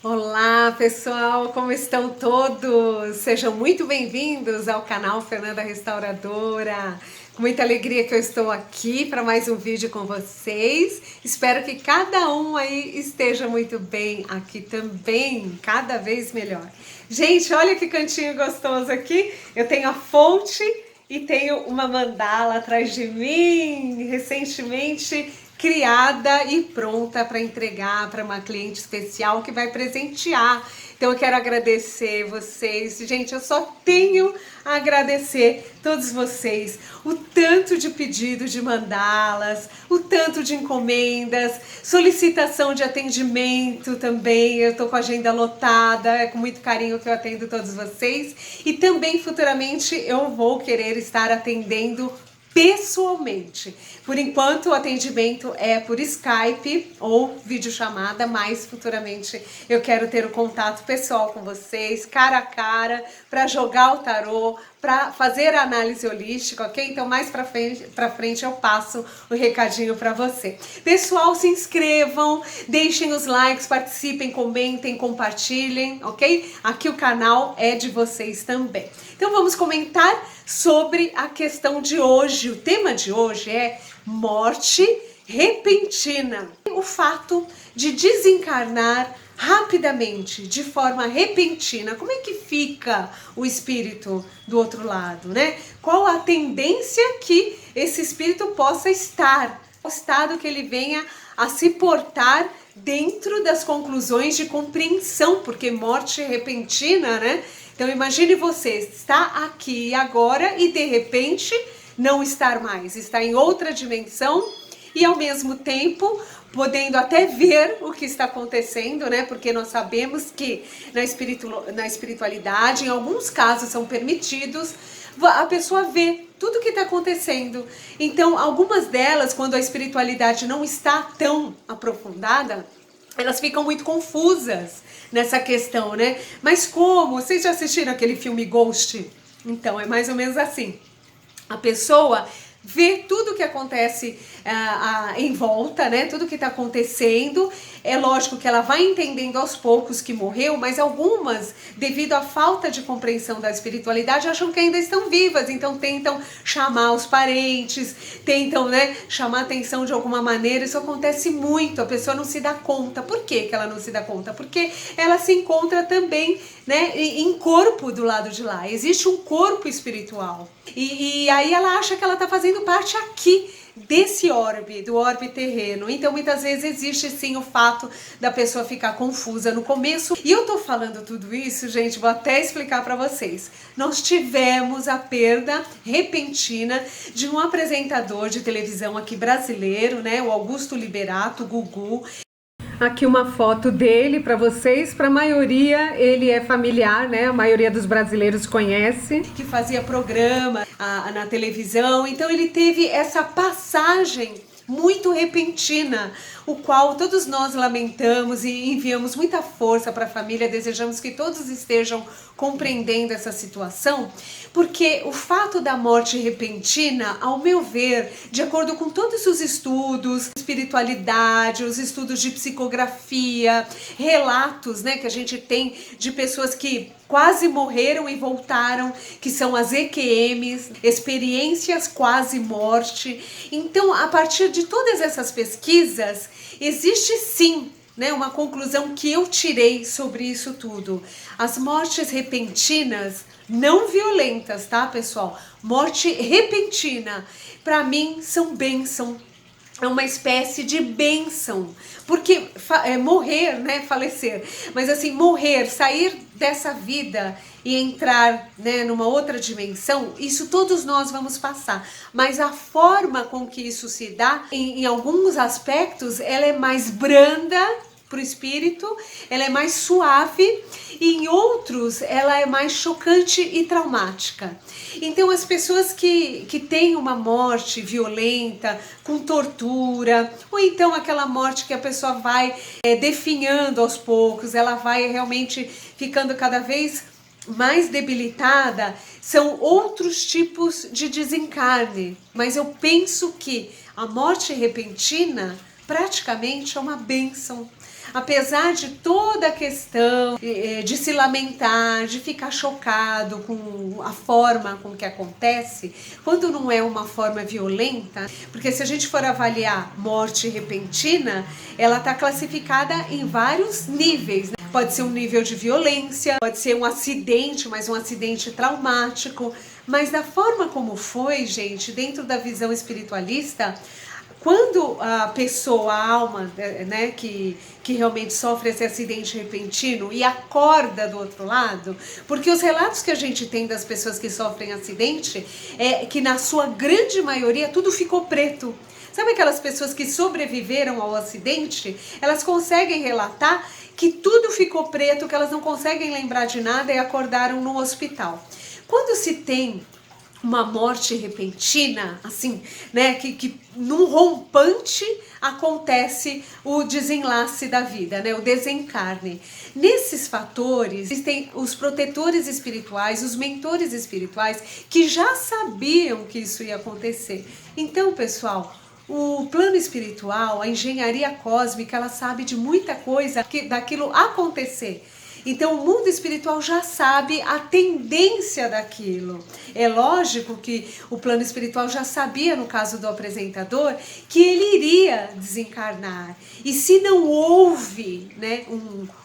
Olá pessoal, como estão todos? Sejam muito bem-vindos ao canal Fernanda Restauradora. Com muita alegria que eu estou aqui para mais um vídeo com vocês. Espero que cada um aí esteja muito bem aqui também, cada vez melhor. Gente, olha que cantinho gostoso aqui. Eu tenho a fonte e tenho uma mandala atrás de mim, recentemente criada e pronta para entregar para uma cliente especial que vai presentear. Então eu quero agradecer vocês. Gente, eu só tenho a agradecer todos vocês. O tanto de pedido de mandalas, o tanto de encomendas, solicitação de atendimento também. Eu tô com a agenda lotada, é com muito carinho que eu atendo todos vocês. E também futuramente eu vou querer estar atendendo pessoalmente. Por enquanto o atendimento é por Skype ou videochamada, mas futuramente eu quero ter o contato pessoal com vocês, cara a cara, para jogar o tarô, para fazer a análise holística, ok? Então mais para frente eu passo o recadinho para você. Pessoal, se inscrevam, deixem os likes, participem, comentem, compartilhem, ok? Aqui o canal é de vocês também. Então vamos comentar sobre a questão de hoje. O tema de hoje é morte repentina. O fato de desencarnar rapidamente, de forma repentina. Como é que fica o espírito do outro lado, né? Qual a tendência que esse espírito possa estar? O estado que ele venha a se portar dentro das conclusões de compreensão, porque morte repentina, né? Então imagine você estar aqui agora e de repente não estar mais, estar em outra dimensão e ao mesmo tempo podendo até ver o que está acontecendo, né? Porque nós sabemos que na espiritualidade, em alguns casos são permitidos, a pessoa vê tudo o que está acontecendo. Então, algumas delas, quando a espiritualidade não está tão aprofundada, elas ficam muito confusas nessa questão, né? Mas como? Vocês já assistiram aquele filme Ghost? Então, é mais ou menos assim. A pessoa vê tudo o que acontece em volta, né? Tudo que está acontecendo. É lógico que ela vai entendendo aos poucos que morreu, mas algumas, devido à falta de compreensão da espiritualidade, acham que ainda estão vivas, então tentam chamar os parentes, tentam, né, chamar atenção de alguma maneira. Isso acontece muito, a pessoa não se dá conta. Por que ela não se dá conta? Porque ela se encontra também, né, em corpo do lado de lá. Existe um corpo espiritual. E aí ela acha que ela está fazendo parte aqui desse orbe, do orbe terreno. Então muitas vezes existe sim o fato da pessoa ficar confusa no começo. E eu tô falando tudo isso, gente, vou até explicar para vocês. Nós tivemos a perda repentina de um apresentador de televisão aqui brasileiro, né, o Augusto Liberato, Gugu. Aqui uma foto dele para vocês. Para a maioria ele é familiar, né? A maioria dos brasileiros conhece. Que fazia programa na televisão. Então ele teve essa passagem muito repentina, o qual todos nós lamentamos e enviamos muita força para a família, desejamos que todos estejam compreendendo essa situação, porque o fato da morte repentina, ao meu ver, de acordo com todos os estudos, espiritualidade, os estudos de psicografia, relatos, né, que a gente tem de pessoas que quase morreram e voltaram, que são as EQMs, experiências quase morte. Então, a partir de todas essas pesquisas, existe sim, né, uma conclusão que eu tirei sobre isso tudo. As mortes repentinas, não violentas, tá, pessoal? Morte repentina, para mim, são bênção. É uma espécie de bênção, porque morrer, né, falecer, mas assim, morrer, sair dessa vida e entrar, né, numa outra dimensão, isso todos nós vamos passar, mas a forma com que isso se dá, em alguns aspectos, ela é mais branda para o espírito, ela é mais suave, e em outros ela é mais chocante e traumática. Então as pessoas que têm uma morte violenta, com tortura, ou então aquela morte que a pessoa vai definhando aos poucos, ela vai realmente ficando cada vez mais debilitada, são outros tipos de desencarne. Mas eu penso que a morte repentina praticamente é uma bênção. apesar de toda a questão de se lamentar, de ficar chocado com a forma com que acontece, quando não é uma forma violenta, porque se a gente for avaliar morte repentina, ela está classificada em vários níveis, né? Pode ser um nível de violência, pode ser um acidente, mas um acidente traumático, mas da forma como foi, gente, dentro da visão espiritualista, quando a pessoa, a alma, né, que realmente sofre esse acidente repentino e acorda do outro lado, porque os relatos que a gente tem das pessoas que sofrem acidente é que na sua grande maioria tudo ficou preto. Sabe aquelas pessoas que sobreviveram ao acidente? Elas conseguem relatar que tudo ficou preto, que elas não conseguem lembrar de nada e acordaram no hospital. Quando se tem uma morte repentina, assim, né, que num rompante acontece o desenlace da vida, né, o desencarne. Nesses fatores, existem os protetores espirituais, os mentores espirituais, que já sabiam que isso ia acontecer. Então, pessoal, o plano espiritual, a engenharia cósmica, ela sabe de muita coisa daquilo acontecer. Então o mundo espiritual já sabe a tendência daquilo. É lógico que o plano espiritual já sabia, no caso do apresentador, que ele iria desencarnar. E se não houve, né,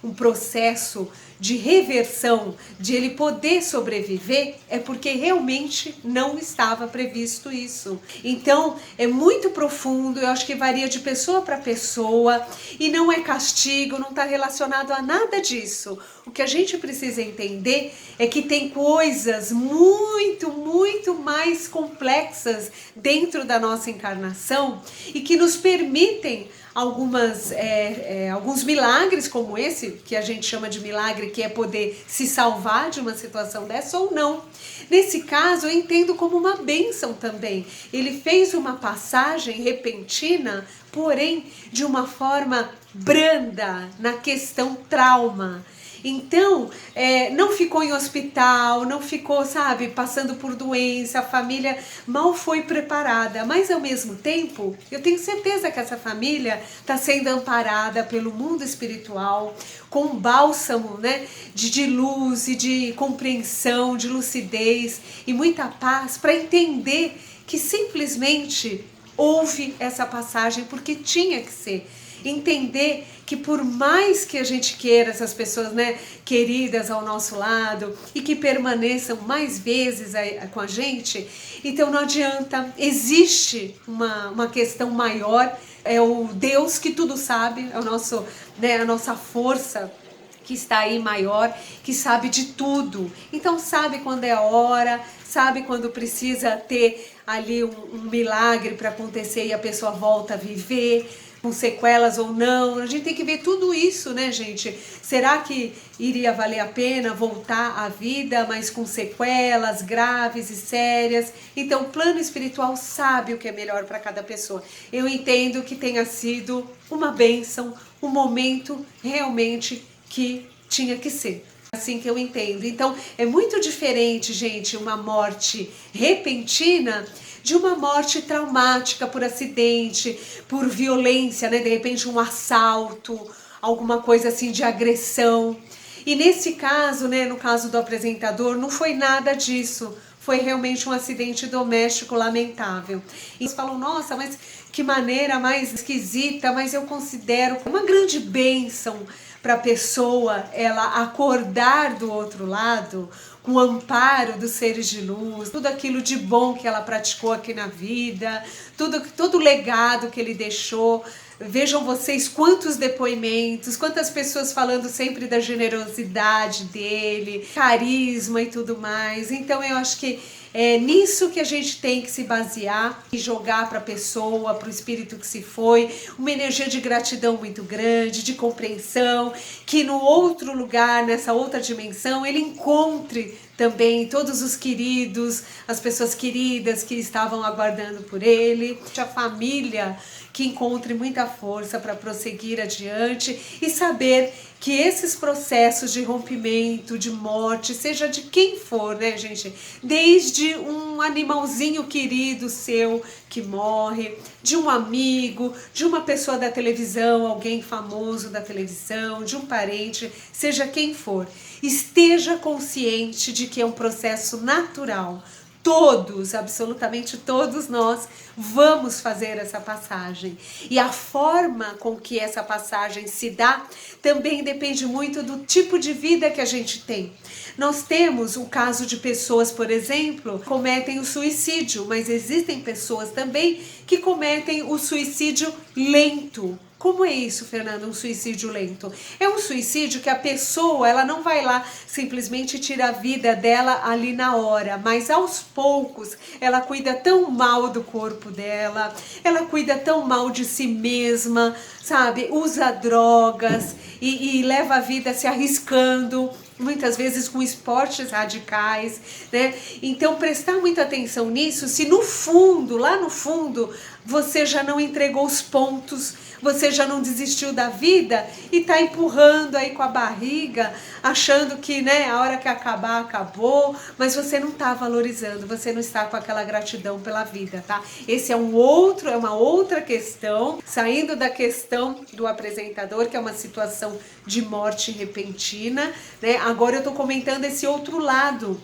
um processo de reversão, de ele poder sobreviver, é porque realmente não estava previsto isso. Então é muito profundo, eu acho que varia de pessoa para pessoa, e não é castigo, não está relacionado a nada disso. O que a gente precisa entender é que tem coisas muito, muito mais complexas dentro da nossa encarnação e que nos permitem alguns milagres como esse, que a gente chama de milagre, que é poder se salvar de uma situação dessa ou não. Nesse caso, eu entendo como uma bênção também. Ele fez uma passagem repentina, porém de uma forma branda na questão trauma. Então, não ficou em hospital, não ficou, sabe, passando por doença, a família mal foi preparada. Mas, ao mesmo tempo, eu tenho certeza que essa família está sendo amparada pelo mundo espiritual, com um bálsamo, né, de luz e de compreensão, de lucidez e muita paz para entender que simplesmente houve essa passagem porque tinha que ser. Entender que por mais que a gente queira essas pessoas, né, queridas ao nosso lado e que permaneçam mais vezes com a gente, então não adianta, existe uma questão maior, é o Deus que tudo sabe, é o nosso, né, a nossa força que está aí maior, que sabe de tudo. Então sabe quando é a hora, sabe quando precisa ter ali um milagre para acontecer e a pessoa volta a viver, com sequelas ou não. A gente tem que ver tudo isso, né, gente? Será que iria valer a pena voltar à vida, mas com sequelas graves e sérias? Então, o plano espiritual sabe o que é melhor para cada pessoa. Eu entendo que tenha sido uma bênção, um momento realmente que tinha que ser. Assim que eu entendo. Então, é muito diferente, gente, uma morte repentina de uma morte traumática por acidente, por violência, né? De repente um assalto, alguma coisa assim de agressão. E nesse caso, né, no caso do apresentador, não foi nada disso. Foi realmente um acidente doméstico lamentável. E eles falam, nossa, mas que maneira mais esquisita, mas eu considero uma grande bênção para a pessoa ela acordar do outro lado com o amparo dos seres de luz, tudo aquilo de bom que ela praticou aqui na vida, todo o legado que ele deixou. Vejam vocês quantos depoimentos, quantas pessoas falando sempre da generosidade dele, carisma e tudo mais. Então eu acho que é nisso que a gente tem que se basear e jogar para a pessoa, para o espírito que se foi, uma energia de gratidão muito grande, de compreensão, que no outro lugar, nessa outra dimensão, ele encontre também todos os queridos, as pessoas queridas que estavam aguardando por ele, a família que encontre muita força para prosseguir adiante e saber que esses processos de rompimento, de morte, seja de quem for, né, gente? Desde um animalzinho querido seu que morre, de um amigo, de uma pessoa da televisão, alguém famoso da televisão, de um parente, seja quem for, esteja consciente de que é um processo natural. Todos, absolutamente todos nós, vamos fazer essa passagem. E a forma com que essa passagem se dá também depende muito do tipo de vida que a gente tem. Nós temos o caso de pessoas, por exemplo, que cometem o suicídio, mas existem pessoas também que cometem o suicídio lento. Como é isso, Fernanda, um suicídio lento? É um suicídio que a pessoa, ela não vai lá simplesmente tirar a vida dela ali na hora, mas aos poucos ela cuida tão mal do corpo dela, ela cuida tão mal de si mesma, sabe? Usa drogas e leva a vida se arriscando, muitas vezes com esportes radicais, né? Então prestar muita atenção nisso, se no fundo, lá no fundo, você já não entregou os pontos, você já não desistiu da vida e tá empurrando aí com a barriga, achando que, né, a hora que acabar, acabou, mas você não tá valorizando, você não está com aquela gratidão pela vida, tá? Esse é uma outra questão, saindo da questão do apresentador, que é uma situação de morte repentina, né? Agora eu tô comentando esse outro lado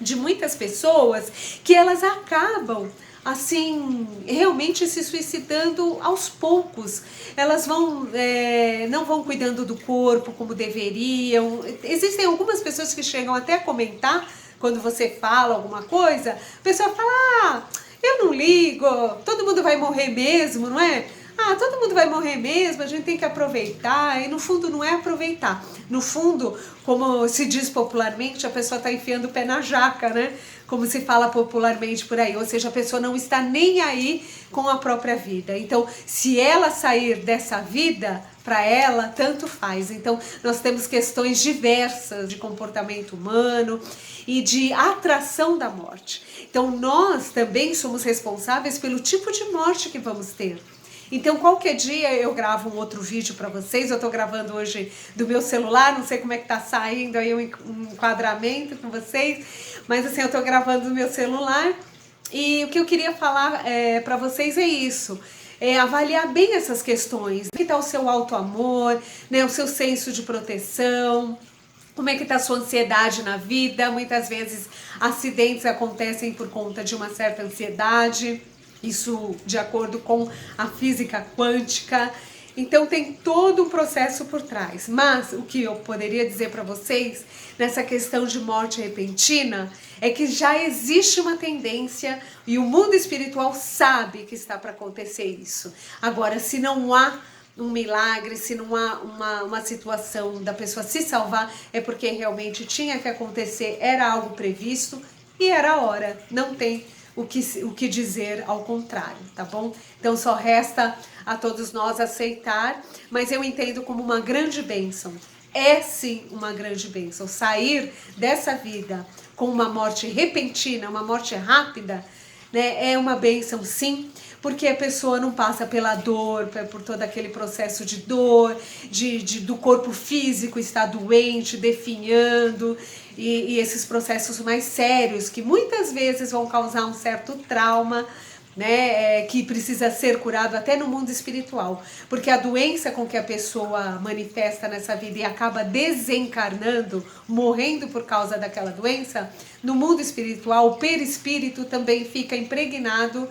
de muitas pessoas que elas acabam assim, realmente se suicidando aos poucos. Elas não vão cuidando do corpo como deveriam. Existem algumas pessoas que chegam até a comentar, quando você fala alguma coisa, a pessoa fala, eu não ligo, todo mundo vai morrer mesmo, não é? Todo mundo vai morrer mesmo, a gente tem que aproveitar, e no fundo não é aproveitar. No fundo, como se diz popularmente, a pessoa está enfiando o pé na jaca, né? Como se fala popularmente por aí, ou seja, a pessoa não está nem aí com a própria vida. Então, se ela sair dessa vida, para ela, tanto faz. Então, nós temos questões diversas de comportamento humano e de atração da morte. Então, nós também somos responsáveis pelo tipo de morte que vamos ter. Então, qualquer dia eu gravo um outro vídeo para vocês. Eu tô gravando hoje do meu celular, não sei como é que tá saindo aí um enquadramento com vocês, mas assim, eu tô gravando do meu celular e o que eu queria falar para vocês é isso. Avaliar bem essas questões. Como é que tá o seu auto-amor, né, o seu senso de proteção, como é que está a sua ansiedade na vida. Muitas vezes acidentes acontecem por conta de uma certa ansiedade. Isso de acordo com a física quântica. Então tem todo um processo por trás. Mas o que eu poderia dizer para vocês nessa questão de morte repentina é que já existe uma tendência e o mundo espiritual sabe que está para acontecer isso. Agora, se não há um milagre, se não há uma situação da pessoa se salvar, é porque realmente tinha que acontecer, era algo previsto e era a hora. Não tem o que dizer ao contrário, tá bom? Então só resta a todos nós aceitar, mas eu entendo como uma grande bênção. É sim uma grande bênção sair dessa vida com uma morte repentina, uma morte rápida, né? É uma bênção sim, porque a pessoa não passa pela dor, por todo aquele processo de dor, do corpo físico estar doente, definhando, e esses processos mais sérios que muitas vezes vão causar um certo trauma, né, que precisa ser curado até no mundo espiritual, porque a doença com que a pessoa manifesta nessa vida e acaba desencarnando, morrendo por causa daquela doença, no mundo espiritual o perispírito também fica impregnado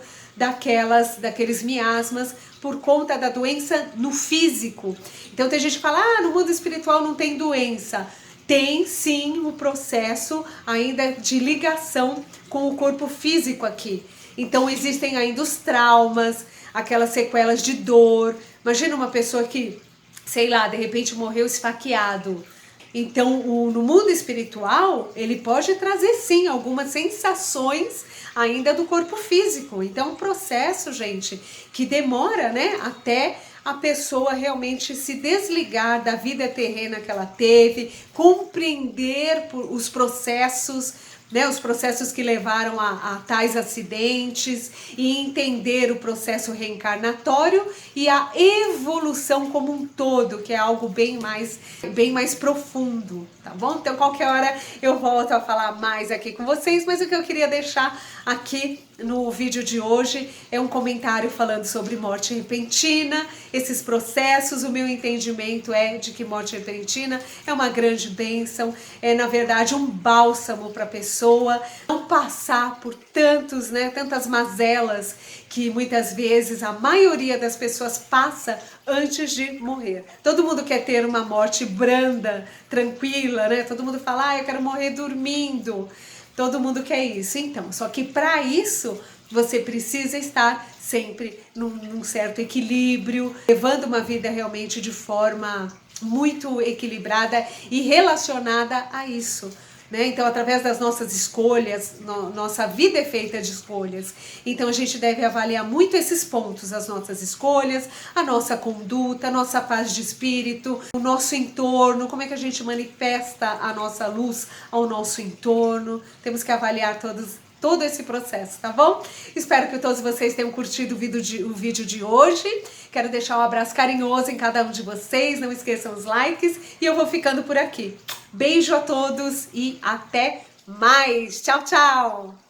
daqueles miasmas por conta da doença no físico. Então tem gente que fala, no mundo espiritual não tem doença. Tem sim o processo ainda de ligação com o corpo físico aqui. Então existem ainda os traumas, aquelas sequelas de dor. Imagina uma pessoa que, sei lá, de repente morreu esfaqueado. Então, no mundo espiritual, ele pode trazer sim algumas sensações ainda do corpo físico. Então, é um processo, gente, que demora, né, até a pessoa realmente se desligar da vida terrena que ela teve, compreender os processos, né, os processos que levaram a tais acidentes, e entender o processo reencarnatório e a evolução como um todo, que é algo bem mais profundo, tá bom? Então qualquer hora eu volto a falar mais aqui com vocês, mas o que eu queria deixar aqui no vídeo de hoje é um comentário falando sobre morte repentina, esses processos. O meu entendimento é de que morte repentina é uma grande bênção, é na verdade um bálsamo para a pessoa não passar por tantas mazelas que muitas vezes a maioria das pessoas passa antes de morrer. Todo mundo quer ter uma morte branda, tranquila, né? Todo mundo fala, eu quero morrer dormindo. Todo mundo quer isso. Então, só que para isso você precisa estar sempre num certo equilíbrio, levando uma vida realmente de forma muito equilibrada e relacionada a isso, né? Então, através das nossas escolhas, nossa vida é feita de escolhas. Então, a gente deve avaliar muito esses pontos, as nossas escolhas, a nossa conduta, a nossa paz de espírito, o nosso entorno, como é que a gente manifesta a nossa luz ao nosso entorno. Temos que avaliar todo esse processo, tá bom? Espero que todos vocês tenham curtido o vídeo de hoje. Quero deixar um abraço carinhoso em cada um de vocês. Não esqueçam os likes e eu vou ficando por aqui. Beijo a todos e até mais. Tchau, tchau!